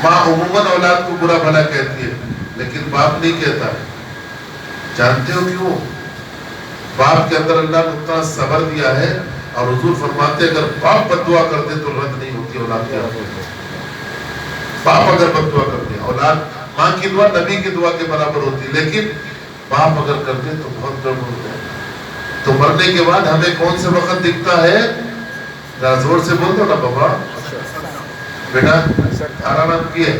ماں عموماً اولاد کو برا بھلا کہتی ہے لیکن باپ نہیں کہتا. جانتے ہو کیوں؟ باپ کے اندر اللہ نے اتنا صبر دیا ہے. اور حضور فرماتے اگر باپ بد دعا کرتے تو رد نہیں ہوتی اولاد کی. باپ اگر بد دعا کرتے اولاد، ماں کی دعا نبی کی دعا کے برابر ہوتی، لیکن باپ اگر کرتے تو بہت گڑبڑ ہوتا ہے. تو مرنے کے بعد ہمیں کون سے وقت دکھتا ہے؟ ذرا زور سے بول دو نا بابا. بیٹا تمہارا نام کیا ہے؟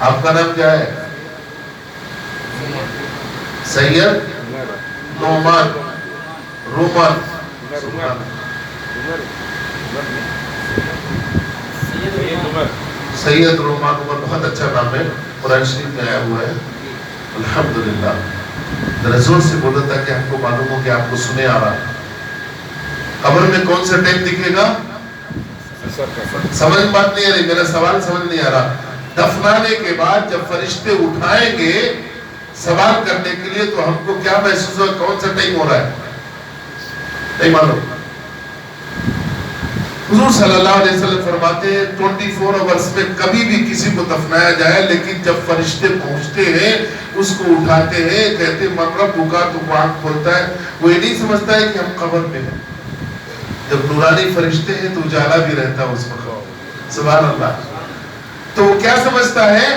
آپ کا نام کیا ہے؟ سید نعمان رومان. سید رومان عمر بہت اچھا نام ہے، قرآن شریف میں آیا ہوا ہے. الحمدللہ. رسول سے بولا تھا کہ ہم کو معلوم ہو کہ آپ کو سنے آ رہا. قبر میں کون سا ٹائم دکھے گا؟ سمجھ بات نہیں آ رہی، میرا سوال سمجھ نہیں آ رہا. دفنانے کے بعد جب فرشتے اٹھائیں گے سوال کرنے کے لیے تو ہم کو کیا محسوس ہو؟ کون سا ٹائم ہو رہا ہے؟ نہیں معلوم. حضور صلی اللہ علیہ وسلم فرماتے ہیں 24 آورس میں کبھی بھی کسی کو دفنایا جائے، لیکن جب فرشتے پہنچتے ہیں اس کو اٹھاتے ہیں، کہتے من ربک، تو وہ آنکھ کھولتا ہے. وہ یہ نہیں سمجھتا ہے کہ ہم قبر میں ہیں. جب نورانی فرشتے ہیں تو اجالا بھی رہتا ہے اس وقت. سبحان اللہ. تو وہ کیا سمجھتا ہے؟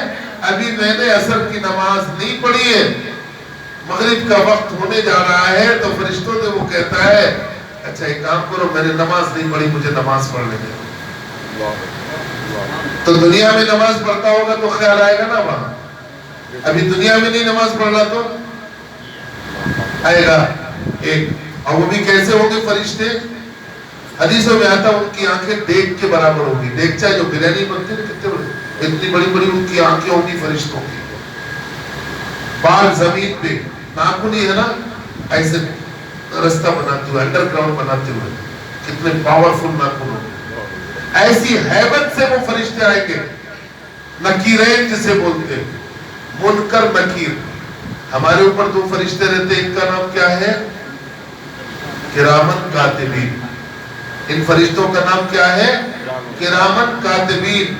ابھی میں نے عصر کی نماز نہیں پڑھی ہے، مغرب کا وقت ہونے جا رہا ہے. تو فرشتوں نے وہ کہتا ہے اچھا ایک کام کرو، میں نے نماز نہیں پڑھی، مجھے نماز پڑھنے دو. تو دنیا میں نماز پڑھتا ہوگا تو خیال آئے گا نا وہاں. ابھی دنیا میں نہیں نماز پڑھ رہا تو آئے گا ایک. اور وہ بھی کیسے ہوں گے فرشتے؟ حدیثوں میں آتا ان کی آنکھیں دیگ کے برابر ہوگی. دیگ چاہے جو بریانی بنتی ہے کتنے بڑے، اتنی بڑی بڑی ان کی آنکھیں ہوگی فرشتوں کی. بال زمین پہ، ناخن ہی ہے نا ایسے رستہ بناتے ہوئے، انڈر گراؤنڈ بناتے ہوئے، کتنے پاورفل ناخن ہوں. ایسی ہیبت سے وہ فرشتے آئیں گے. نکیرین جسے بولتے ہیں، منکر نکیر. ہمارے اوپر دو فرشتے رہتے ہیں، ان کا نام کیا ہے؟ کرامن کاتبین. ان فرشتوں کا نام کیا ہے؟ کرامن کاتبین.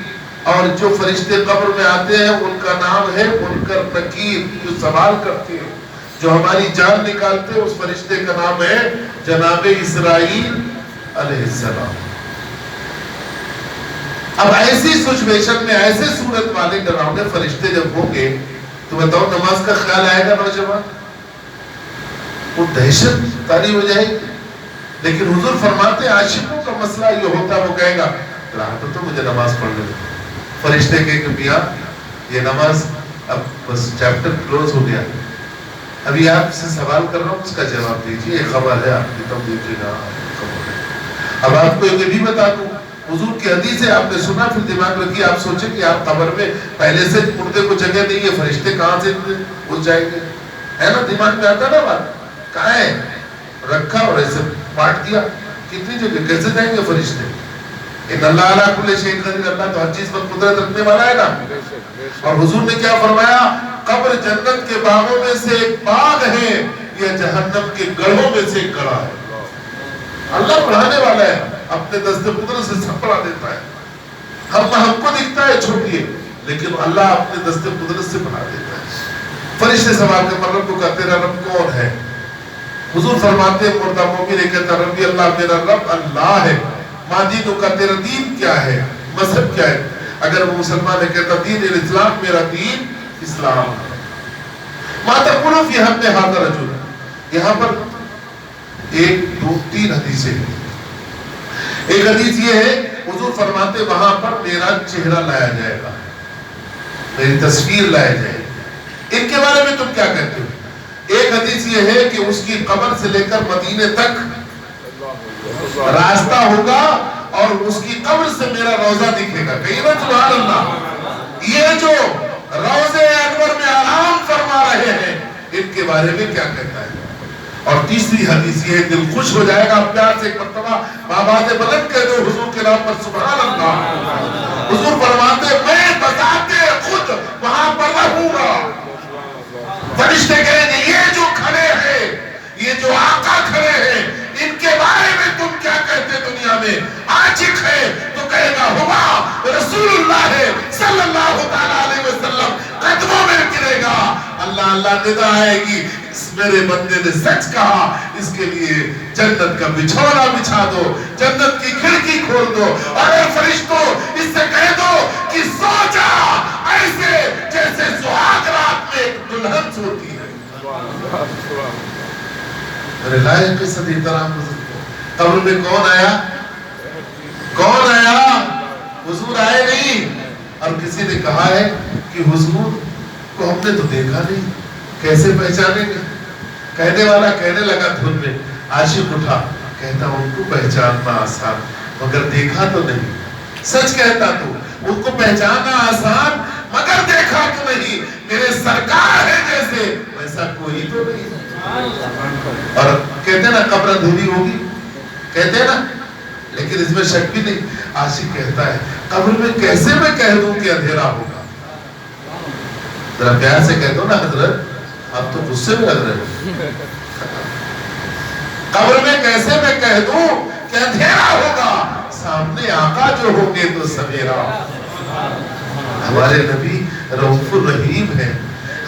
اور جو فرشتے قبر میں آتے ہیں ان کا نام ہے منکر نکیر، جو سوال کرتے ہیں، جو ہماری جان نکالتے ہیں. اس فرشتے کا نام ہے جناب اسرائیل علیہ السلام. اب ایسی سچویشن میں ایسے صورت والے ڈراؤنے فرشتے جب ہوں گے تو بتاؤ نماز کا خیال آئے گا نوجوان؟ وہ دہشت طاری ہو جائے گی. لیکن حضور فرماتے ہیں عاشقوں کا مسئلہ یہ ہوتا ہے، وہ کہے گا تو مجھے نماز پڑھنے دو. فرشتے کہے کہ میاں یہ نماز اب بس چیپٹر کلوز ہو گیا، ابھی آپ سے سوال کر رہا ہوں اس کا جواب دیجیے، یہ خبر ہے آپ کی، تب دیجیے گا. اب آپ کو یہ بھی بتا دوں حضور کی حدیث ہے، آپ نے سنا پھر دماغ رکھیے. آپ سوچیں کہ آپ قبر میں پہلے سے مردے کو جگہ نہیں ہے، فرشتے کہاں سے گھس جائیں گے؟ ہے نا دماغ میں آتا نا بات. کہاں ہے؟ رکھا اور ایسے پاٹ دیا. کتنی جگہ کیسے جائیں گے فرشتے؟ ان اللہ علی کل شیء قدیر. اللہ تو ہر چیز پر قدرت رکھنے والا ہے نا. اور حضور نے کیا فرمایا؟ قبر جنت کے باغوں میں سے ایک باغ ہے یا جہنم کے گڑھوں میں سے ایک گڑھا ہے. اللہ پڑھانے والا ہے، اپنے دست قدرت سے سب پڑھا دیتا ہے. ہم کو دکھتا ہے چھوٹی ہے، لیکن اللہ اپنے دست قدرت سے پڑھا دیتا ہے. فرشتے سوال کرتے رب کا تیرا رب کون ہے؟ حضور فرماتے ہیں مردہ مومن کہتا ربی اللہ، میرا رب اللہ ہے. ما دینوں کا تیرا دین کیا ہے، مذہب کیا ہے؟ اگر وہ مسلمان ہے کہتا دین الاسلام، میرا دین اسلام. ما تقولون فی حق ھذا الرجل. یہاں پر ایک دو تین حدیثیں ہیں. ایک حدیث یہ ہے حضور فرماتے وہاں پر میرا چہرہ لایا جائے گا، میری تصویر لایا جائے گی. ان کے بارے میں تم کیا کہتے ہو؟ ایک حدیث یہ ہے کہ اس کی قبر سے لے کر مدینے تک راستہ ہوگا اور اس کی قبر سے میرا روضہ دکھے گا. کہیں نا سبحان اللہ. یہ جو روضے انور میں آرام فرما رہے ہیں ان کے بارے میں کیا کہتا ہے؟ اور تیسری حدیث یہ دل خوش ہو جائے گا. پیار سے ایک مرتبہ آواز بلند کہہ دو حضور کے نام پر سبحان اللہ. حضور فرماتے میں بتاتے خود وہاں پر رہوں گا. فرشتے کہیں گے یہ جو کھڑے ہیں، یہ جو آقا کھڑے ہیں، ان کے بارے میں تم کیا کہتے دنیا میں؟ عاشق ہے تو کہے گا ہوا رسول اللہ صلی اللہ تعالیٰ علیہ وسلم قدموں میں گرے گا. اللہ اللہ ندا آئے گی, اس میرے بندے نے سچ کہا, اس کے لیے جنت کا بچھونا بچھا دو, جنت کی کھڑکی کھول دو, اور اے فرشتوں اس سے کہہ دو کہ سو جا ایسے جیسے سہاگ رات میں ایک دلہن سوتی ہے. میرے لائق قصت احترام قبر میں کون آیا؟ کون آیا؟ حضور آئے نہیں. اور کسی نے کہا ہے کہ حضور کو ہم نے تو دیکھا نہیں, کیسے پہچانیں گے؟ کہنے والا کہنے لگا دھن میں, عاشق اٹھا کہتا ان کو پہچاننا آسان مگر دیکھا تو نہیں. سچ کہتا تو, ان کو پہچاننا آسان مگر دیکھا تو نہیں. میرے سرکار ہے جیسے ویسا کوئی تو نہیں. اور کہتے نا قبر اندھیری ہوگی, کہتے نا, لیکن اس میں شک بھی نہیں. عاشق کہتا ہے قبر میں کیسے میں کہہ دوں کہ اندھیرا ہوگا؟ ذرا پیار سے کہہ دو نا حضرت, آپ تو غصے میں لگ رہے ہو. قبر میں کیسے میں کہہ دوں کہ اندھیرا ہوگا, سامنے آقا جو ہوں گے تو سویرا. ہمارے نبی رؤوف الرحیم ہیں,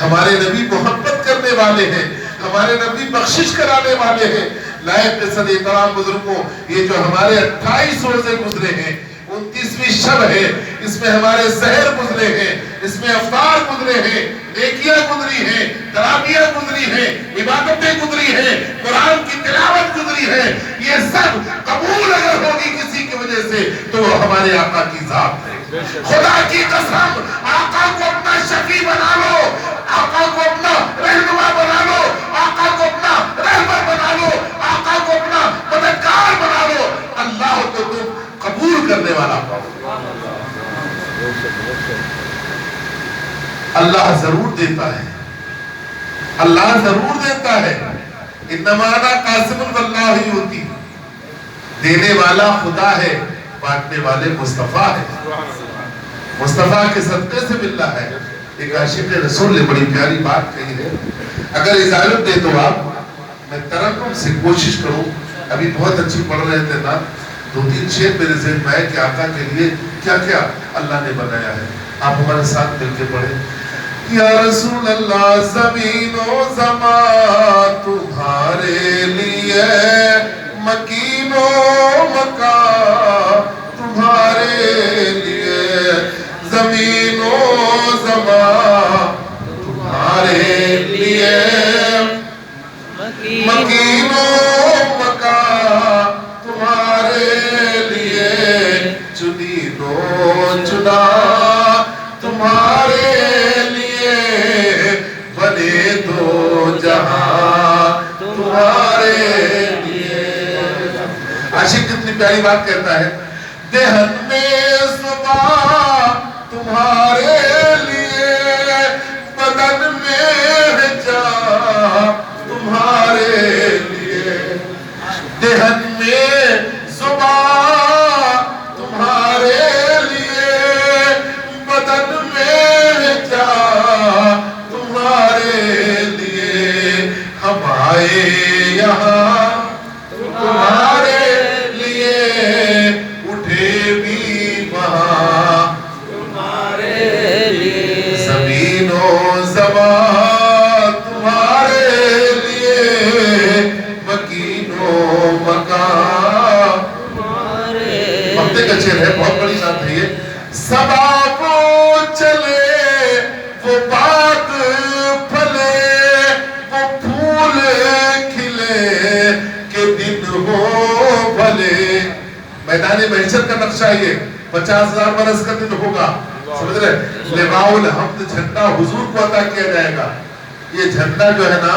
ہمارے نبی محبت کرنے والے ہیں, ہمارے نبی بخشش کرانے والے ہیں. لائق قصت احترام بزرگوں, یہ جو ہمارے 28 روزے گزرے ہیں, 29ویں شب ہے, اس میں ہمارے سحر گزرے ہیں, اس میں افطار گزرے ہیں, نیکیاں گزری ہیں, تراویح گزری ہیں, عبادتیں گزری ہیں, قرآن کی تلاوت گزری ہے. یہ سب قبول اگر ہوگی کسی کی وجہ سے تو وہ ہمارے آقا کی ذات ہے. خدا کی قسم, آقا کو اپنا شفیع بنا لو, آقا کو اپنا رہنما بنا لو, آقا کو اپنا رہبر بنا لو, آقا کو اپنا مددگار بنا لو, اللہ کو تم قبول کرنے والا پاؤ. اللہ ضرور دیتا ہے, اللہ ضرور دیتا ہے. انما انا قاسم واللہ یؤتی, دینے والا خدا ہے, بانٹنے والے مصطفیٰ ہے. مصطفیٰ کے صدقے سے ملنا ہے. ایک عاشق رسول نے بڑی پیاری بات کہی ہے, اگر اجازت دے تو آپ میں ترنم سے کوشش کروں. ابھی بہت اچھی پڑھ رہے تھے نا, 2-3 شعر میرے ذہن میں ہے کہ آقا کے لیے کیا کیا اللہ نے بنایا ہے. آپ ہمارے ساتھ مل کے پڑھیں. یا رسول اللہ زمین و زمان تمہارے لیے, مکین و مکان تمہارے لیے, زمین و زمان تمہارے لیے, مکین و مکان تمہارے لیے, چنین و چنا تمہارے لیے, بنے دو جہاں تمہارے لیے. عاشق کتنی پیاری بات کہتا ہے, دہن میں صبح تمہارے لیے, بدن میں جان تمہارے لیے, دہن میں صبح تمہارے لیے, بدن میں جان تمہارے لیے, ہم آئے یہاں تمہارے لیے, اٹھے بھی وہاں تمہارے لیے, زمین و زمان تمہارے لیے, مکین و مکان تمہارے. ہفتے کا شعر ہے, بہت بڑی بات ہے یہ. سبا وہ چلے وہ باغ پھلے, وہ پھول کھلے کہ دن ہو بھلے. میدان محشر کا نقشہ یہ 50,000 برس کا دن ہوگا, سمجھ رہے. لواء الحمد جھنڈا حضور کو عطا کیا جائے گا. یہ جھنڈا جو ہے نا,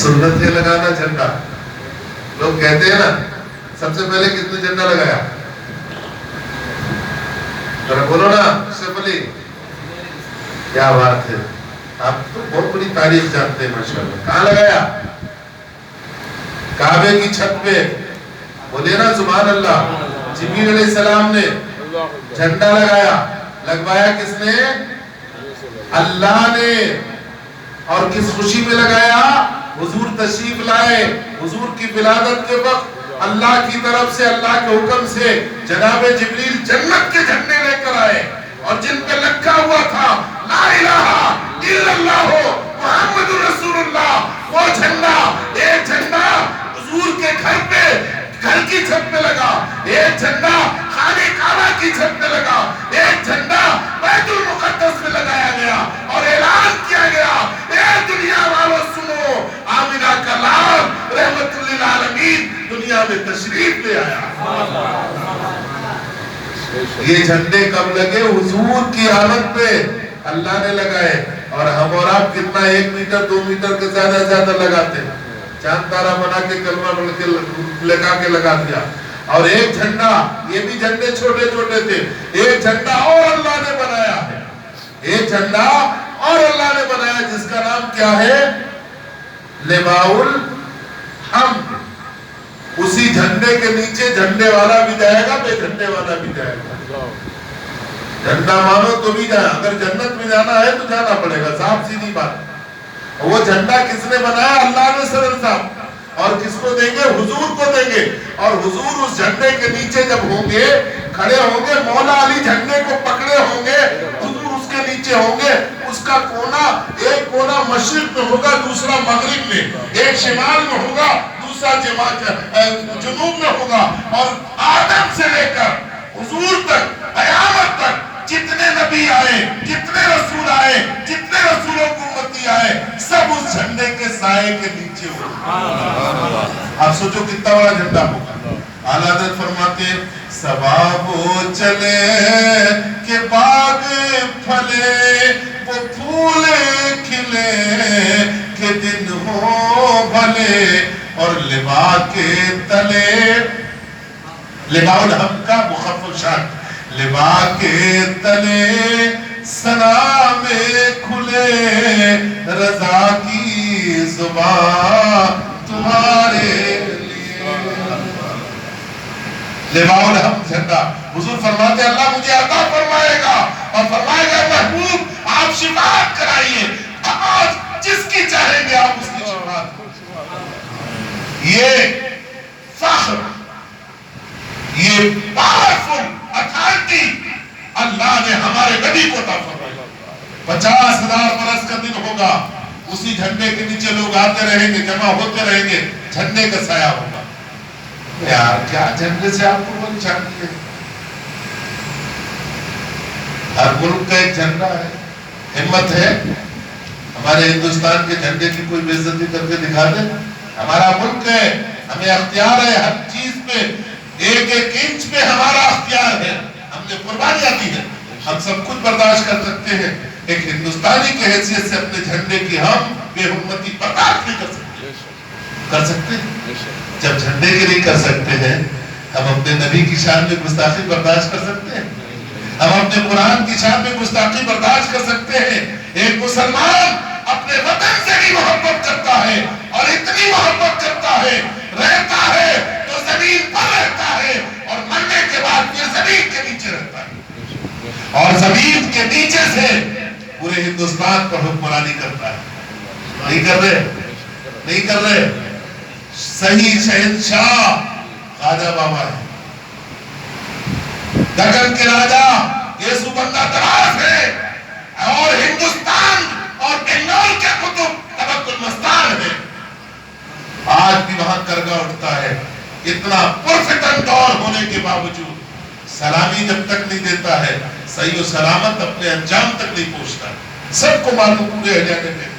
سنت ہے لگانا جھنڈا. لوگ کہتے ہیں نا سب سے پہلے کس نے جھنڈا لگایا؟ ذرا بولو نا سیف علی. کیا بات ہے, آپ تو بہت بڑی تاریخ جانتے ہیں ماشاءاللہ. کہاں لگایا؟ کعبے کی چھت پہ. بولے نا سبحان اللہ. جبریل علیہ السلام نے جھنڈا لگایا. لگوایا کس نے؟ اللہ نے. اور کس خوشی میں لگایا؟ حضور تشریف لائے. حضور کی ولادت کے وقت اللہ کی طرف سے اللہ کے حکم سے جناب جبریل جنت کے جھنڈے لے کر آئے اور جن پہ لکھا ہوا تھا لا الہ الا اللہ محمد رسول اللہ، وہ جھنڈا، ایک جھنڈا حضور کے گھر پہ، گھر کی چھت پہ لگا، ایک جھنڈا خانہ کعبہ کی چھت پہ لگا، ایک جھنڈا بیت المقدس میں لگایا گیا اور اعلان کیا گیا، اے دنیا والوں سنو، آمنہ کا لال رحمت للعالمین دنیا میں تشریف لے آیا۔ یہ جھنڈے کب لگے؟ حضور کی آمد پہ اللہ نے لگائے، اور ہم اور آپ کتنا 1 میٹر 2 میٹر کے زیادہ زیادہ لگاتے ہیں، چاند تارہ بنا کے کلمہ پڑھ کے لگا کے لگا دیا۔ اور ایک جھنڈا، یہ بھی جھنڈے چھوٹے چھوٹے تھے، ایک جھنڈا اور اللہ نے بنایا ہے، ایک جھنڈا اور اللہ نے بنایا جس کا نام کیا ہے؟ لواء الحمد۔ اسی جھنڈے کے نیچے جھنڈے والا بھی جائے گا، بے جھنڈے والا بھی جائے گا۔ جھنڈا مانو تو بھی جائے، اگر جنت میں جانا ہے تو جانا پڑے گا، صاف سیدھی بات۔ وہ جھنڈا کس نے بنایا؟ اللہ نے صدر صاحب۔ اور کس کو دیں گے؟ حضور کو دیں گے، اور حضور اس جھنڈے کے نیچے جب ہوں گے، کھڑے ہوں گے، مولا علی جھنڈے کو پکڑے ہوں گے، حضور اس کے نیچے ہوں گے، اس کا کونا، ایک کونا مشرق میں ہوگا، دوسرا مغرب میں، ایک شمال میں ہوگا، دوسرا جنوب میں ہوگا، اور آدم سے لے کر حضور تک، قیامت تک جتنے نبی آئے، جتنے رسول آئے، جتنے رسولوں کو امتی آئے، سب اس جھنڈے کے سائے کے نیچے ہوگا۔ آپ سوچو کتنا بڑا جھنڈا ہوگا۔ اعلیٰ حضرت فرماتے ہیں ثواب وہ چلے کہ باغ پھلے، وہ پھول کھلے کہ دن ہو بھلے، اور لواء کے تلے، لواء الحمد کا مخفف شان، لواء کے تلے ثنا میں کھلے، رضا کی زبان تمہارے لیے۔ لواء الحمد جھنڈا، حضور فرماتے ہیں اللہ مجھے عطا فرمائے گا اور فرمائے گا محبوب آپ شفاعت کرائیے، آج جس کی چاہیں گے آپ اس کی شفاعت۔ یہ فخر، یہ پاورفل اتھارٹی اللہ نے ہمارے نبی کو عطا فرمائی۔ 50,000 برس کا دن ہوگا، اسی جھنڈے کے نیچے لوگ آتے رہیں گے، جمع ہوتے رہیں گے، جھنڈے کا سایہ ہوگا۔ یار کیا جھنڈے سے آپ کو بڑی چھاتی ہے؟ ہر ملک کا ایک جھنڈا ہے، ہمت ہے ہمارے ہندوستان کے جھنڈے کی کوئی بے عزتی کر کے دکھا دے؟ ہمارا ملک ہے، ہمیں اختیار ہے، ہر چیز پہ 1-1 انچ پہ ہمارا اختیار ہے، ہم نے قربانیاں دی ہیں، ہم سب کچھ برداشت کر سکتے ہیں۔ ایک ہندوستانی کی حیثیت سے اپنے جھنڈے کی ہم بے حرمتی برداشت نہیں کر سکتے۔ کر سکتے ہیں؟ جب جھنڈے کے لیے کر سکتے ہیں، ہم اپنے نبی کی شان میں گستاخی برداشت کر سکتے ہیں؟ ہم اپنے قرآن کی شان میں گستاخی برداشت کر سکتے ہیں؟ ایک مسلمان اپنے وطن سے بھی محبت کرتا ہے، اور اتنی محبت کرتا ہے، رہتا ہے تو زمین پر رہتا ہے، اور مرنے کے بعد پھر زمین کے نیچے رہتا ہے، اور زمین کے نیچے سے پورے ہندوستان پر حکمرانی کرتا ہے۔ نہیں کر رہے؟ نہیں کر رہے؟ صحیح شہنشاہ خواجہ بابا ہے، دکن کے راجہ یہ سبندہ دراز ہے، اور ہندوستان اور بنگال کے قطب تبک المستان ہے۔ آج بھی وہاں کرگا اٹھتا ہے، اتنا پرفتن دور ہونے کے باوجود سلامی جب تک نہیں دیتا ہے، صحیح و سلامت اپنے انجام تک نہیں پہنچتا۔ سب کو معلوم پورے ہریانے میں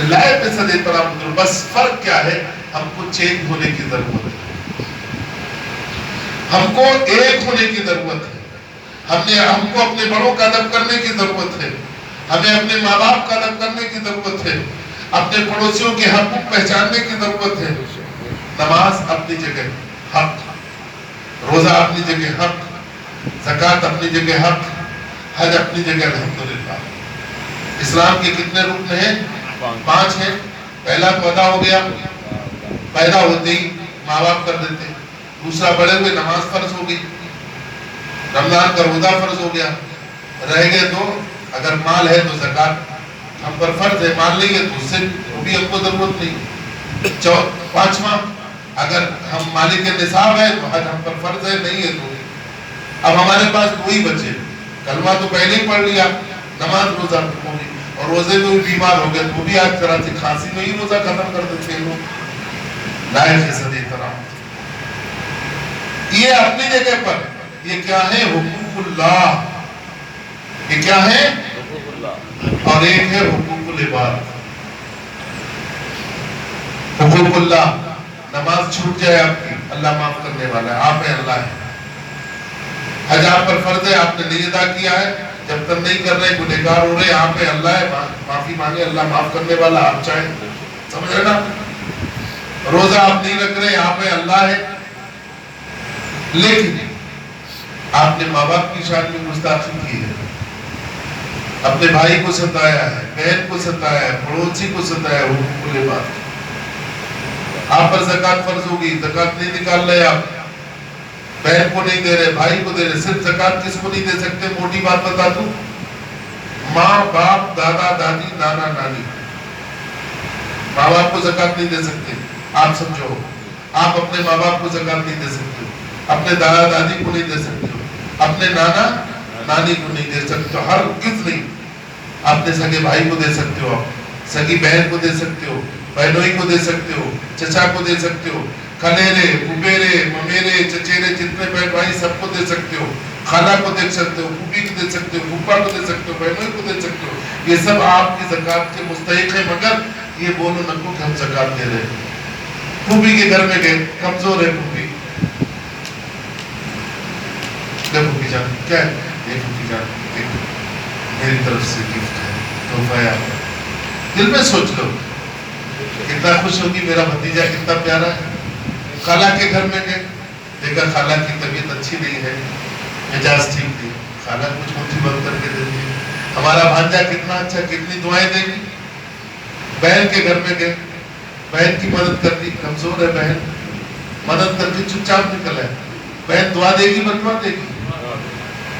لائے پہ صدی پر آپ مدر، بس فرق کیا ہے؟ ہم کو چینج ہونے کی ضرورت ہے، ہم کو ایک ہونے کی ضرورت ہے، ہم کو اپنے بڑوں کا ادب کرنے کی ضرورت ہے، ہمیں اپنے ماں باپ کا ادب کرنے کی ضرورت ہے، اپنے پڑوسیوں کے حقوق پہچاننے کی ضرورت ہے۔ نماز اپنی جگہ حق، روزہ اپنی جگہ حق، زکوٰۃ اپنی جگہ حق، حج اپنی جگہ الحمدللہ۔ اسلام کے کتنے رکن ہیں؟ 5 ہیں۔ پہلا پیدا ہو گیا، پیدا ہوتے ہی ماں باپ کر دیتے۔ دوسرا بڑے ہوئے نماز فرض ہو گئی، رمضان کا روزہ فرض ہو گیا۔ رہ گئے 2، اگر مال ہے تو زکوٰۃ ہم پر فرض ہے، مال نہیں ہے تو اس سے بھی ہم کو ضرورت نہیں۔ 5واں اگر ہم مالک نصاب ہے تو حج ہم پر فرض ہے، نہیں ہے تو اب ہمارے پاس وہی بچے، کلمہ تو پہلے ہی پڑھ لیا، نماز روزہ ہوگی، اور روزے میں بھی بیمار ہو گئے تو وہ بھی آج طرح سے کھانسی میں ہی روزہ ختم کر دیتے ہیں لوگ، لائق صدی احترام۔ یہ اپنی جگہ پر یہ کیا ہے؟ حقوق اللہ، یہ کیا ہے؟ حقوق اللہ، اور ایک ہے حقوق العباد۔ حقوق اللہ، نماز چھوٹ جائے آپ کی، اللہ معاف کرنے والا ہے، آپ ہیں، اللہ ہے۔ حج آپ پر فرض ہے، آپ نے نہیں ادا کیا ہے، جب تک نہیں کر رہے گنہگار ہو رہے، آپ ہیں، اللہ ہے، معافی مانگے، اللہ معاف کرنے والا، آپ چاہیں، سمجھ رہے نا؟ روزہ آپ نہیں رکھ رہے، آپ ہیں، اللہ ہے، لیکن آپ نے ماں باپ کی شان میں گستاخی کی ہے، اپنے بھائی کو ستایا ہے، بہن کو ستایا ہے، پڑوسی کو ستایا ہے، حقوق العباد۔ آپ پر زکوٰۃ فرض ہوگی، زکوٰۃ نہیں نکال رہے، آپ بہن کو نہیں دے رہے، بھائی کو دے رہے، صرف زکوٰۃ کس کو نہیں دے سکتے؟ موٹی بات بتا دوں، ماں باپ، دادا دادی، نانا نانی، ماں باپ کو زکوٰۃ نہیں دے سکتے، آپ سمجھو، آپ اپنے ماں باپ کو زکوٰۃ نہیں دے سکتے، اپنے دادا دادی کو نہیں دے سکتے، اپنے نانا نانی کو نہیں دے سکتے، ہر کس نہیں، اپنے سگے بھائی کو دے سکتے ہو، آپ سگی بہن کو دے سکتے ہو، بہنوئی کو دے سکتے ہو، چچا کو دے سکتے ہو، کھلیرے، پھپھیرے، ممیرے، چچیرے، جتنے بہن بھائی سب کو دے سکتے ہو، خالہ کو دے سکتے ہو، پھوپھی کو دے سکتے ہو، پھوپھا کو دے سکتے ہو، بہنوئی کو دے سکتے ہو، یہ سب آپ کی زکوٰۃ کے مستحق ہیں، مگر یہ بولو نکو کہ ہم زکوٰۃ دے رہے ہیں۔ پھوپھی کے گھر میں گئے، کمزور ہے پھوپھی، پھوپھی جان کیا ہے؟ یہ پھوپھی جان میری طرف سے گفٹ ہے، تحفہ ہے، آپ دل میں سوچ لو کتنا خوش ہوگی، میرا بھتیجا کتنا پیارا ہے۔ خالہ کے گھر میں گئے، دیکھا خالہ کی طبیعت اچھی نہیں ہے، مزاج ٹھیک نہیں، خالہ کچھ مٹھی بند کر کے دے دی، ہمارا بھانجا کتنا اچھا، کتنی دعائیں دے گی۔ بہن کے گھر میں گئے، بہن کی مدد کر دی، کمزور ہے بہن، مدد کر کے چپ چاپ نکل ہے، بہن دعا دے گی بدعا دے گی۔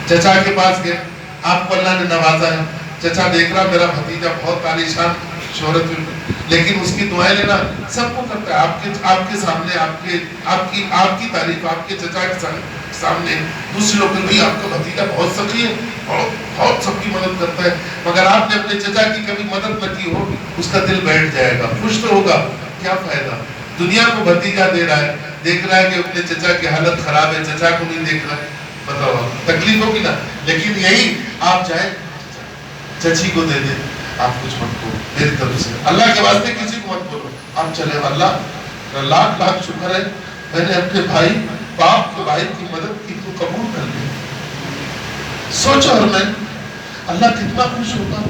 چچا کے پاس گئے، آپ کو اللہ نے نوازا ہے، چچا دیکھ رہا میرا بھتیجا بہت عالیشان شہرت میں، لیکن اس کی دعائیں لینا سب کو کرتا ہے، آپ کے سامنے، آپ کی تعریف آپ کے چچا کے سامنے دوسرے لوگ بھی، آپ کا بھتیجا بہت سخی ہے، بہت سب کی مدد کرتا ہے، مگر آپ نے اپنے چچا کی کبھی مدد نہ کی ہو، اس کا دل بیٹھ جائے گا، خوش تو ہوگا، کیا فائدہ؟ دنیا کو بھتیجا دے رہا ہے، دیکھ رہا ہے کہ اپنے چچا کی حالت خراب ہے، چچا کو نہیں دیکھ رہا ہے، بتاؤ تکلیف ہوگی نا؟ لیکن یہی آپ چاہیں چچی کو دے دیں، آپ کچھ مت بولو میری طرف سے، اللہ کے واسطے کسی کو مت بولو، آپ چلے، اللہ لاکھ لاکھ شکر ہے میں نے اپنے بھائی باپ کے بھائی کی مدد کی تو قبول کر لی۔ سوچو اور میں اللہ کتنا خوش ہوگا،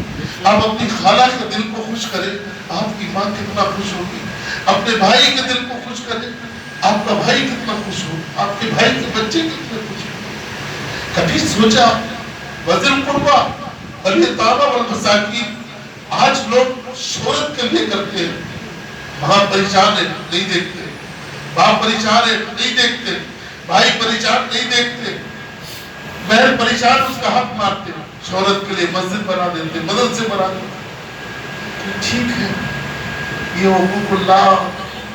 آپ اپنی خالہ کے دل کو خوش کریں، آپ کی ماں کتنا خوش ہوگی، اپنے بھائی کے دل کو خوش کریں، آپ کا بھائی کتنا خوش ہو، آپ کے بھائی کے بچے کتنے خوش ہو۔ کبھی سوچا وذی القربیٰ والیتامیٰ والمساکین، آج لوگ شہرت کے لیے کرتے ہیں، ماں پریشان ہے نہیں دیکھتے، باپ پریشان ہے نہیں دیکھتے، بھائی پریشان نہیں دیکھتے، بہن پریشان اس کا حق مارتے، شہرت کے لیے مسجد بنا دیتے، مدرسے بنا دیتے۔ ٹھیک ہے، یہ حقوق اللہ،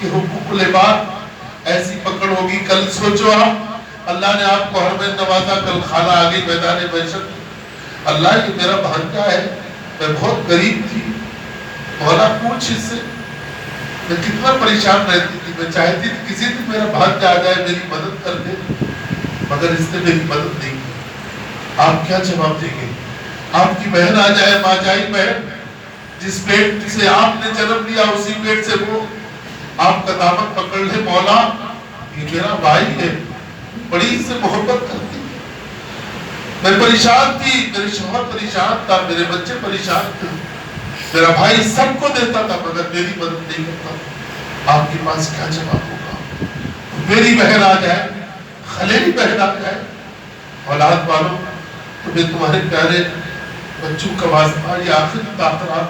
یہ حقوق العباد ایسی پکڑ ہوگی، کل سوچو آپ، اللہ نے آپ کو ہر میں نوازا، کل خالہ آگئی میدان محشر، اللہ یہ میرا بھانجا ہے، میں بہت غریب تھی، مولا پوچھ اس سے، میں کتنا پریشان رہتی تھی، میں چاہتی تھی کسی دن میرا بھانجا آ جائے میری مدد کر دے، مگر اس نے میری مدد نہیں کی۔ آپ کیا جواب دیں گے؟ آپ کی بہن آ جائے، ماں جائی بہن، جس پیٹ سے آپ نے جنم لیا اسی پیٹ سے وہ آپ کا دامن پکڑ لے، مولا یہ میرا بھائی ہے، بڑی اس سے محبت کرتی، میں پریشان تھی، میرے شوہر پریشان تھا، میرے بچے پریشان تھے، میرا بھائی سب کو دیتا تھا مگر میری مدد نہیں کرتا۔ آپ کے پاس کیا جواب ہوگا؟ میری بہن آ جائے، خلیری بہن آ جائے، اولاد والوں تمہیں تمہارے پیارے بچوں کا واسطہ، یہ آخری تاثرات،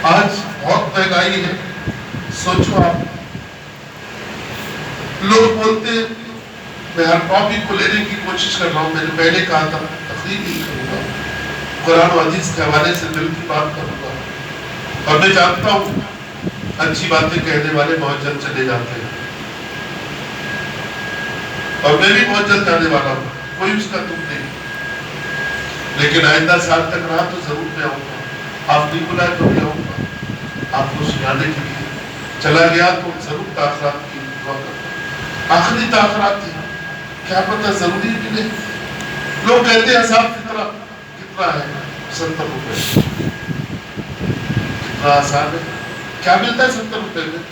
آج بہت مہنگائی ہے، سوچو آپ، لوگ بولتے میں ہر کاپی کو لینے کی کوشش کر رہا ہوں، میں نے پہلے کہا تھا تقریر نہیں کروں گا، قرآن و حدیث کے حوالے سے دل کی بات کروں گا، اور میں جانتا ہوں اچھی باتیں کہنے والے بہت جلد چلے جاتے ہیں، اور میں بھی بہت جلد جانے والا ہوں، کوئی اس کا تم نہیں، لیکن آئندہ سال تک رہا تو ضرور میں آؤں گا، آپ نہیں بلائے تو میں آؤں گا آپ کو سنانے کے لیے، چلا گیا تو ضرور تاخرات کی دعا کرتا، آخری تاخرات تھی، کیا پتہ ضروری ملے۔ لوگ کہتے ہیں صاحب فطرہ کتنا ہے، 70 روپے، کتنا آسان ہے، کیا ملتا ہے 70 روپے میں؟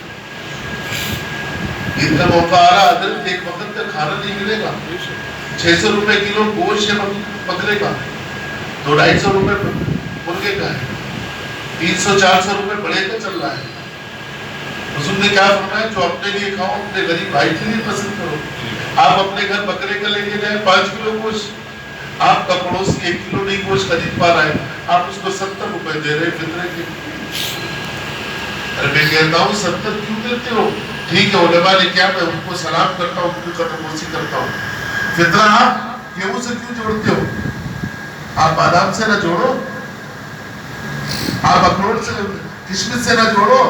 عید کا موقع آ رہا، حضرت ایک وقت کا کھانا نہیں ملے گا، 600 روپے کلو گوشت ہے بکرے کا، 200-250 روپے مرغے کا ہے، 300-400 روپے بڑے کا چل رہا ہے۔ حضور نے کیا فرمایا، جو اپنے لیے کھاؤ اپنے غریب بھائی کے لیے پسند کرو۔ آپ اپنے گھر بکرے کا لے کے جائیں 5 کلو گوشت، آپ کا پڑوسی 1 کلو نہیں گوشت خرید پا رہا ہے، آپ اس کو 70 روپے دے رہے فطرے کے۔ ارے میں کہتا ہوں 70 کیوں دیتے ہو؟ ٹھیک ہے علماء نے کیا، میں ان کو سلام کرتا ہوں، ان کو قدر بوسی کرتا ہوں، فطرہ آپ گیہوں سے کیوں جوڑتے ہو؟ آپ بادام سے نہ جوڑو، آپ اخروٹ سے کشمش سے نہ جوڑو،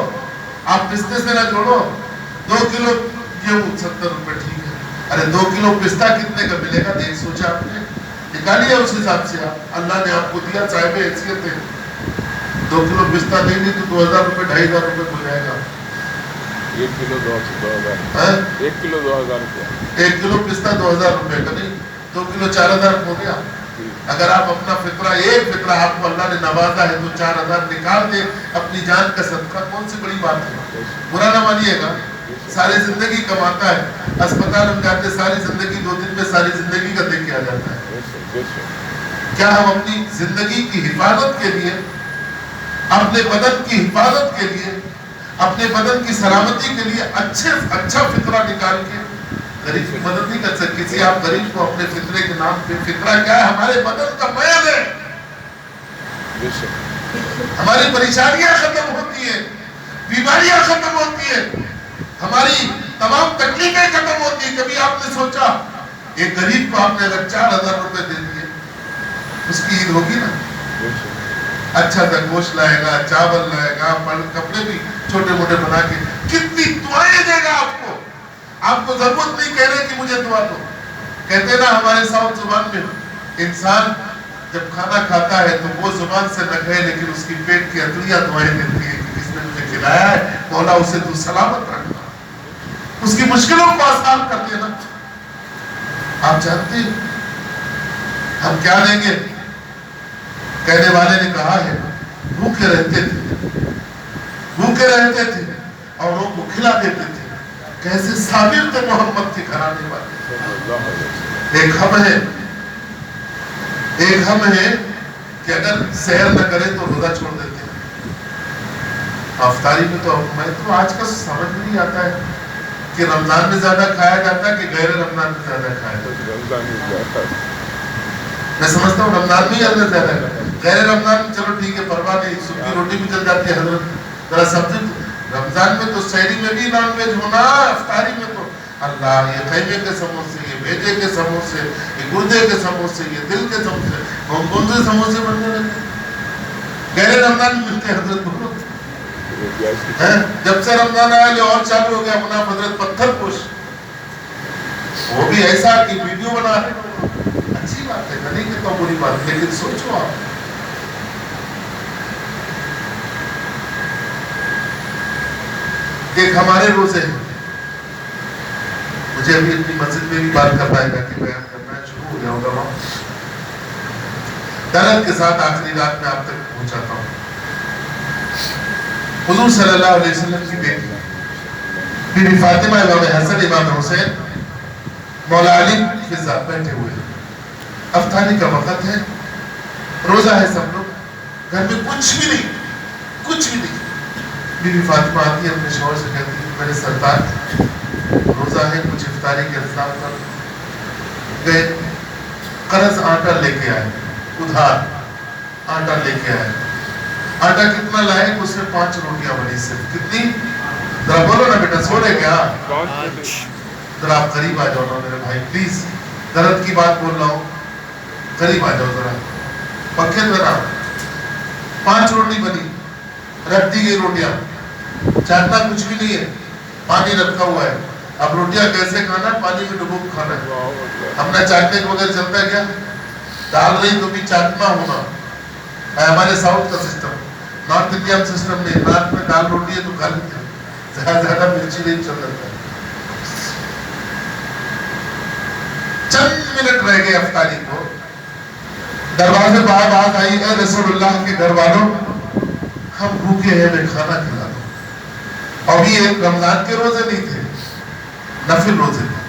آپ پستے سے نہ جوڑو۔ 2 کلو گیہوں 70 روپے ٹھیک ہے، ارے 2 کلو پستہ کتنے کا ملے گا؟ دیکھ سوچا آپ نے، نکالیے اس حساب سے، آپ اللہ نے آپ کو دیا صاحب حیثیت ہے، 2 کلو پستہ نہیں دی تو 2000 روپے 2500 روپے ہو جائے گا۔ 1 کلو 2000، 1 کلو 2000 روپے، 1 کلو پستہ 2000 روپے کا نہیں، 2 کلو 4000 ہو گیا۔ اگر آپ اپنا فطرہ، ایک فطرہ آپ کو اللہ نے نوازا ہے تو 4000 نکال دے اپنی جان کا صدقہ، کون سی بڑی بات ہے؟ برا نہ مانیے گا، ساری زندگی کماتا ہے، اسپتال ہم جاتے ساری زندگی 2 دن میں ساری زندگی کا دے کے آ جاتا ہے۔ کیا ہم اپنی زندگی کی حفاظت کے لیے، اپنے بدن کی حفاظت کے لیے، اپنے بدن کی سلامتی کے لیے اچھا فطرہ نکال کے غریب کی مدد نہیں کر سکتے؟ کسی آپ غریب کو اپنے فطرے کے نام پہ، فطرہ کیا ہے؟ ہمارے بدن کا میل ہے، ہماری پریشانیاں ختم ہوتی ہیں، بیماریاں ختم ہوتی ہیں، ہماری تمام تکلیفیں ختم ہوتی ہیں۔ کبھی آپ نے سوچا ایک غریب کو آپ نے اگر 4000 روپے دے دیے، اس کی عید ہوگی نا؟ اچھا سا گوشت لائے گا، چاول لائے گا، کپڑے بھی چھوٹے موٹے بنا کے، کتنی دعائیں دے گا آپ کو۔ آپ کو ضرورت نہیں کہہ رہے کہ مجھے دعا دو، کہتے نا ہمارے ساؤتھ زبان میں، انسان جب کھانا کھاتا ہے تو وہ زبان سے نہ کہے لیکن اس کی پیٹ کی اتڑیاں دعائیں دیتی ہیں کہ کس نے مجھے کھلایا ہے، مولا اسے تو سلامت رکھنا، اس کی مشکلوں کو آسان کر دینا۔ آپ جانتے ہیں ہم کیا دیں گے؟ کہنے والے نے کہا ہے بھوکے رہتے تھے اور لوگوں کو کھلا دیتے تھے، کیسے صابر تھے محمد کے گھرانے والے۔ ایک ہم ہے کہ اگر سحر نہ کرے تو روزہ چھوڑ دیتے ہیں۔ افطاری میں تو میں تو آج کل سمجھ نہیں آتا ہے کہ رمضان میں زیادہ کھایا جاتا ہے کہ غیر رمضان میں زیادہ کھایا جاتا ہے۔ میں سمجھتا ہوں رمضان میں ہی زیادہ ہے، غیر رمضان میں چلو ٹھیک ہے پرواہ نہیں، صبح کی روٹی بھی چل جاتی ہے حضرت، ذرا سبزی۔ رمضان میں تو سحری میں بھی نان ویج ہونا، افطاری میں تو اللہ یہ خیمے کے سموسے، یہ بیجے کے سموسے، یہ گردے کے سموسے، یہ دل کے سموسے، کون سے سموسے بننے لگے؟ غیر رمضان میں ملتے حضرت بہت، جب سے رمضان آیا لے اور چالو ہو گیا مناف حضرت پتھر پوش، وہ بھی ایسا کہ ویڈیو بنا رہے۔ اچھی بات ہے، میں نہیں کہتا بری بات، لیکن سوچو آپ ایک ہمارے روزے ہیں، مجھے ابھی اپنی مسجد میں بھی بات کرنا ہے کہ بیان کرنا ہے، شروع ہو گیا ہوگا وہاں، درد کے ساتھ آخری رات میں آپ تک پہنچاتا ہوں۔ حضور صلی اللہ علیہ وسلم کی بیٹی بی بی فاطمہ، امام حسن امام حسین مولا علی کے ساتھ بیٹھے ہوئے ہیں، افطاری کا وقت ہے، روزہ ہے، سب لوگ گھر میں کچھ بھی نہیں۔ بی بی فاطمہ آتی ہے اپنے شوہر سے کہتی ہے میرے سرتاج روزہ ہے، کچھ افطاری کے انتظام کر گئے، قرض آٹا لے کے آئے، ادھار آٹا لے کے آئے، آٹا کتنا لائے؟ اس میں 5 روٹیاں بنی، صرف کتنی؟ ذرا بولو نا بیٹا، سو رہے کیا؟ ذرا آپ قریب آ جاؤ نا میرے بھائی پلیز، درد کی بات بول رہا ہوں، قریب آ جاؤ ذرا، پکے ذرا۔ 5 روٹی بنی، رکھ دی گئی روٹیاں، چاٹنا کچھ بھی نہیں ہے، پانی رکھا ہوا ہے، اب روٹیاں کیسے کھانا ہے؟ پانی میں ڈبو کے کھانا ہے. ہم نے چاٹنے کے بغیر چلتا ہے کیا؟ ڈال رہی تو بھی چاٹنا ہونا ہے ہمارے ساؤتھ کا سسٹم. نارتھ انڈین سسٹم نہیں. رات میں دال روٹی ہے تو کھا لیتے ہیں, زیادہ مرچی نہیں چل رہتا ہے. چند منٹ رہ گئے افطاری کو. دروازے باہر بات آئی, اے رسول اللہ کے گھر والوں, ہم بھوکے ہیں, میں کھانا کھلا دوں. اور یہ رمضان کے روزے نہیں تھے, نفل روزے تھے.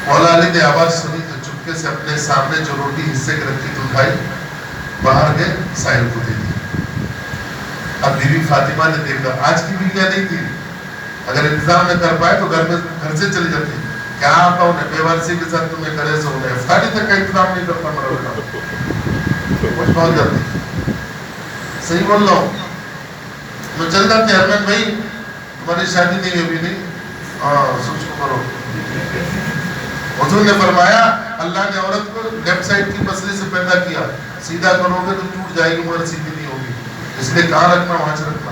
مولا علی نے آواز سنی تو چپکے سے اپنے سامنے جو روٹی حصے کے رکھی تو اٹھائی, باہر گئے, سائل کو دے دی. اب بیوی فاطمہ نے دیکھا, آج کی بیویاں نہیں تھی, اگر انتظام نہ کر پائے تو گھر سے چلی جاتی. کیا آتا ہوں بے وارسی کے ساتھ تمہیں کرے سو ہونے, افطاری تک کا انتظام نہیں کرتا مرا کچھ بہت جاتی. صحیح بول رہا ہوں, میں چل جاتے ہیں. ارمن بھائی تمہاری شادی نہیں ابھی نہیں, ہاں سوچ کو کرو. حضور نے فرمایا اللہ نے عورت کو لیفٹ سائڈ کی پسلی سے پیدا کیا, سیدھا کرو گے تو ٹوٹ جائے گی مگر سیدھی نہیں ہوگی, اس لیے کہاں رکھنا وہاں سے رکھنا.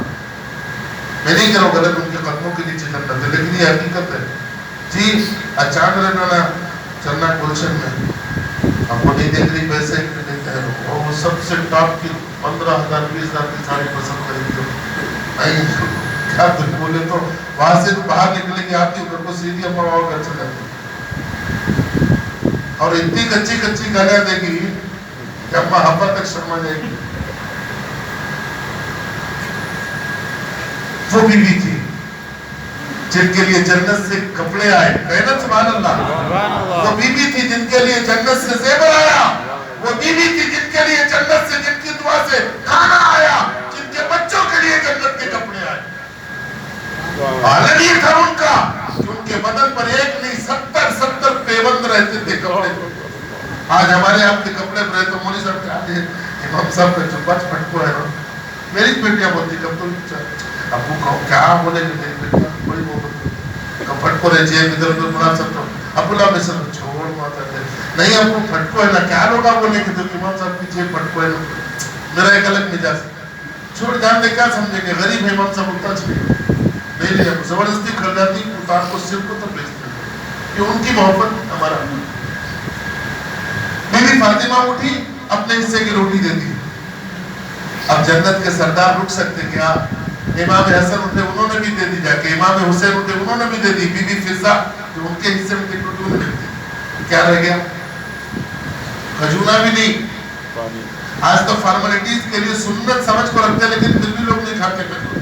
میں نہیں کروں غلط, ان کے قدموں کے نیچے جنت ہے, لیکن یہ حقیقت ہے. جی اچانک رہنا نا چلنا گلشن میں, ہم کو نہیں دیکھ رہی پیسے دیکھتے ہیں لوگ, وہ سب سے ٹاپ کی 15,000 20,000 کی ساڑی پسند کریں گے. کیا تم بولے تو وہاں سے باہر نکلیں گے, آپ کے گھر کو سیدھی اپنا وہاں گھر سے جاتے, اور اتنی کچی کچی گالیاں دے گی کہ اما ہفا تک شرما جائے گی. وہ بیوی تھی جن کے لیے جنت سے کپڑے آئے, کہنا سبحان اللہ. وہ بیوی تھی جن کے لیے جنت سے زیور آیا. وہ بیوی تھی جن کے لیے جنت سے, جن کی دعا سے کھانا آیا, جن کے بچوں کے لیے جنت کے کپڑے آئے. عالم یہ تھا ان کا کہ ان کے بدن پر ایک نہیں 70 پیوند رہتے تھے کپڑے. آج ہمارے آپ کے کپڑے پر رہتے, مولوی صاحب کیا دے, امام صاحب کا جو بچ پھٹکو ہے نا, میری بیٹیاں بولتی کب تو ابو کہو کیا بولے کہ میری بیٹیاں بڑی محبت کب پھٹکو رہے جیب ادھر ادھر بنا سکتا ہوں. ابو اللہ میں سب چھوڑ ماتا ہے, نہیں ابو پھٹکو ہے نا, کیا لوگ آپ بولے کہ تو امام صاحب کی جیب پھٹکو ہے نا, میرا ایک الگ مزاج, چھوڑ جان دے, کیا سمجھیں گے غریب ہے امام صاحب اتنا نہیں لیا, زبردستی کر جاتی اتار کو سر کو تو بیچتے ہیں. یہ ان کی محبت ہمارا. بیوی فاطمہ اٹھی, اپنے حصے کی روٹی دے دی. اب جنت کے سردار رک سکتے کیا؟ امام حسن اٹھے, انہوں نے بھی دے دی جا کے. امام حسین اٹھے, انہوں نے بھی دے دی. بی بی فضہ جو ان کے حصے میں کی روٹی انہوں نے بھی دی. کیا رہ گیا؟ کھجونا بھی نہیں. آج تو فارملٹیز کے لیے سنت سمجھ کو رکھتے ہیں, لیکن پھر بھی لوگ نہیں کھاتے کھجور.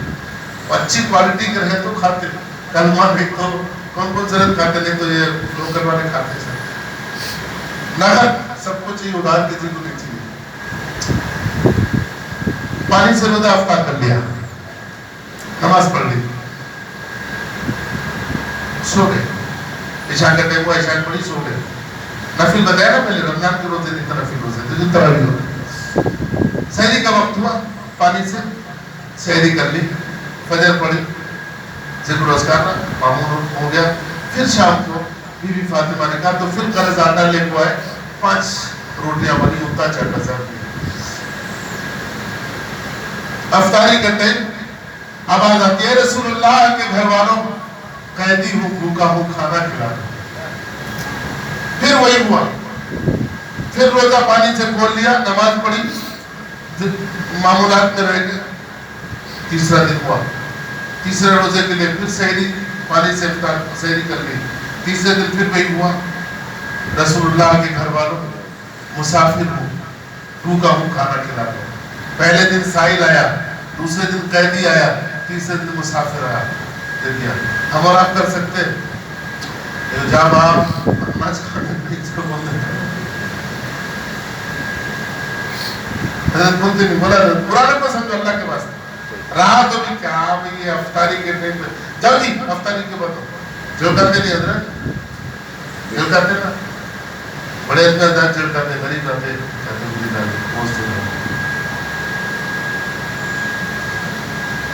اچھی کوالٹی کے رہے تو کھاتے, کلمہ نہیں تو کون زرد کھاتے, نہیں تو یہ لوکل والے کھاتے ہیں. نقد سب کچھ ہی ادھار کسی کو نہیں چاہیے. پانی سے روزہ افطار کر لیا, نماز پڑھ لی, سو گئے. عشاء کا ٹائم ہوا, عشاء پڑھی, سو گئے. نفل بتایا نا پہلے, رمضان کے روزے نہیں تھا نفل روزے, تو جو تراویح ہوتے. سحری کا وقت ہوا, پانی سے سحری کر لی, فجر پڑھی, ذکر و اذکار معمول ہو گیا. پھر شام کو بی بی فاطمہ نے کہا تو پھر قرض آٹا لے کو آئے, 5 روٹیاں بنی, اتنا چاٹا صاحب. افطاری کا ٹائم, آواز آتی ہے رسول اللہ کے گھر والوں, قیدی ہوں, بھوکا ہوں, کھانا کھلا دو. پھر وہی ہوا, پھر روزہ پانی سے کھول لیا, نماز پڑھی, معمولات میں رہ گئے. تیسرا دن ہوا, تیسرے روزے کے لیے پھر سحری پانی سے سحری کر لی. تیسرے دن پھر وہی ہوا, رسول اللہ کے گھر والوں, مسافر ہوں, بھوکا ہوں, کھانا کھلا دو. پہلے دن سائل آیا, دوسرے دن قیدی آیا, تیسرے دن مسافر آیا, دے دیا. ہم اور آپ کر سکتے ہیں جب آپ نماز کھانے کو بولتے ہیں, حضرت بولتے نہیں, بولا قرآن کو سمجھو اللہ کے واسطے. رہا تو بھی کیا بھی یہ افطاری کے ٹائم پہ جاؤ جی افطاری کے بعد جو کرتے نہیں حضرت, جو کرتے نا بڑے اتنا دار چل کرتے, غریب رہتے کہتے.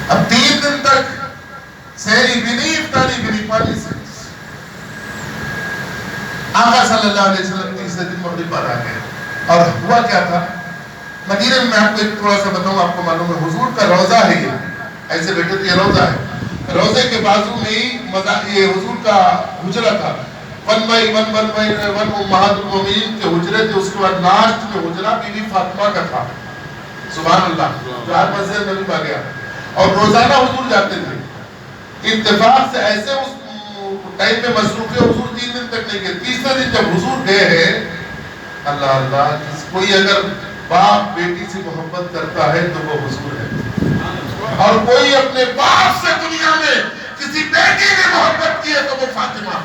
اب 3 دن تک سحری بھی نہیں, افطاری بھی نہیں, پانی سے. آقا صلی اللہ علیہ وسلم تیسرے دن مغرب پر آ گئے. اور ہوا کیا تھا مدینہ میں, آپ کو ایک تھوڑا سا بتاؤں, آپ کو معلوم ہے حضور کا روضہ ہے, یہ ایسے بیٹھے تو یہ روضہ ہے. روزے کے بازو میں ہی یہ حضور کا حجرہ تھا، 1/1 امہات المومنین کے حجرے تھے، اس کے بعد لاسٹ میں حجرہ بی بی فاطمہ کا تھا، سبحان اللہ، جو آج مسجد نبی پا گیا، اور روزانہ حضور جاتے تھے، اتفاق سے ایسے اس ٹائم میں مصروف ہے، حضور 3 دن تک نہیں گئے، تیسرے دن جب حضور گئے ہیں، اللہ اللہ، کوئی اگر باپ بیٹی سے محبت کرتا ہے تو وہ حضور ہے، اور کوئی اپنے باپ سے دنیا میں کسی بیٹی نے محبت کی ہے تو وہ فاطمہ۔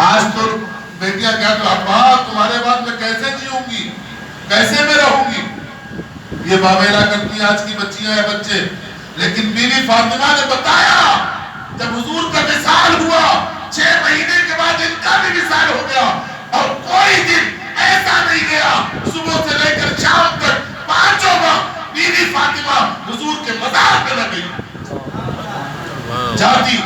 آج تو بیٹیاں کیا تو ابا تمہارے بعد میں کیسے جیوں گی، کیسے میں رہوں گی، یہ باویلا کرتی آج کی بچیاں یا بچے، لیکن بی بی فاطمہ نے بتایا جب حضور کا وصال ہوا 6 مہینے کے بعد ان کا بھی وصال ہو گیا، اور کوئی دن ایسا نہیں گیا صبح سے لے کر شام تک 5 وقت بی بی فاطمہ حضور کے مزار پہ نہ گئی، جاتی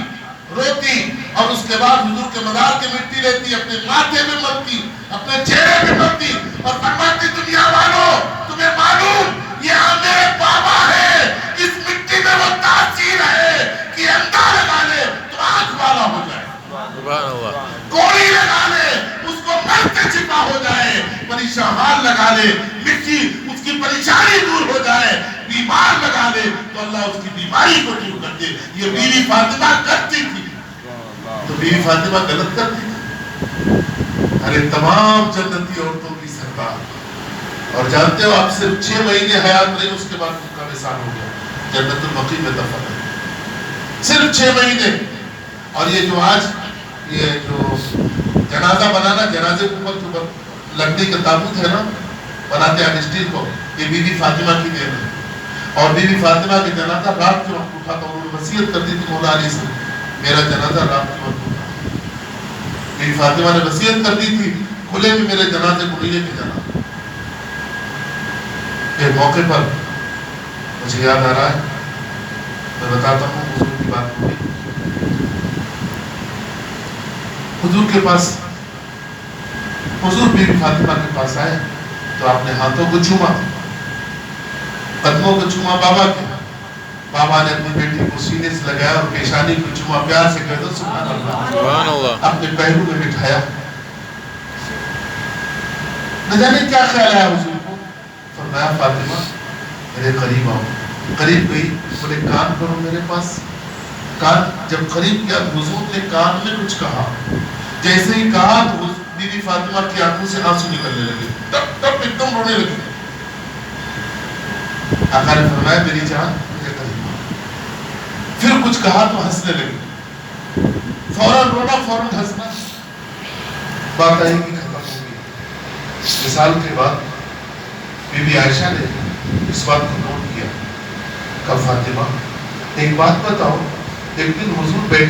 روتی اور اس کے بعد حضور کے مزار کی مٹی لیتی، اپنے ماتھے میں ملتی، اپنے چہرے میں ملتی اور فرماتی دنیا والوں تمہیں معلوم یہ میرے بابا ہے، اس مٹی میں وہ تاثیر ہے کہ اندھا لگا لے تو آنکھ والا ہو جائے، کوڑی لگا لے اس کو مرتے چھپا ہو جائے، پریشان حال لگا لے مٹی اس کی پریشانی دور ہو جائے، بیمار لگا لے تو اللہ اس کی بیماری کو دور کر دے، یہ بیوی فاطمہ کرتی تھی، تو بیوی فاطمہ غلط کرتی تھی؟ ارے تمام جنتی عورتوں کی سردار، اور جانتے ہو آپ صرف 6 مہینے حیات رہی، اس کے بعد ان کا وصال ہو گیا، جنت البقیع میں دفن ہے، صرف 6 مہینے۔ اور یہ جو آج یہ جو جنازہ بنانا، جنازے کے اوپر لکڑی کا تابوت ہے نا بناتے ہیں اسٹیل کو، یہ بی بی فاطمہ کی دین ہے، اور بی بی فاطمہ کی جنازہ رات کے وقت اٹھا تھا، انہوں نے وصیت کر دی تھی مولا علی سے میرا جنازہ رات کے وقت اٹھا، بی بی فاطمہ نے وصیت کر دی تھی کھلے میں میرے جنازے کو نہیں لے کے جانا۔ ایک موقع پر مجھے یاد آ رہا ہے، میں بتاتا ہوں حضور کی بات ہوئی، حضور کے پاس حضور بی بی فاطمہ کے پاس آئے تو آپ نے ہاتھوں کو چوما، قدموں کو چوما بابا کے، بابا نے اپنی بیٹی کو سینے سے لگایا اور پیشانی کو چوما، پیار سے کہہ دو سبحان اللہ، اپنے پہلو میں بٹھایا، نہ جانے کیا خیال آیا حضور کو، فرمایا فاطمہ میرے قریب آؤ، قریب گئی، بولے کان کرو میرے پاس، کان جب قریب کیا حضور نے کان میں کچھ کہا، جیسے ہی کہا تو بی بی فاطمہ کی آنکھوں سے آنسو نکلنے لگے، ٹپ ٹپ ایک دم رونے لگے، آقا نے فرمایا میری جان میرے قریب آؤ، پھر کچھ کہا تو ہنسنے لگے، فوراً رونا فوراً ہنسنا، بات آئے گی ختم ہوگی۔ مثال کے بعد بی بی عائشہ نے اس بات کو نوٹ کیا، کہا فاطمہ ایک بات بتاؤ، ایک دن حضور بیٹھے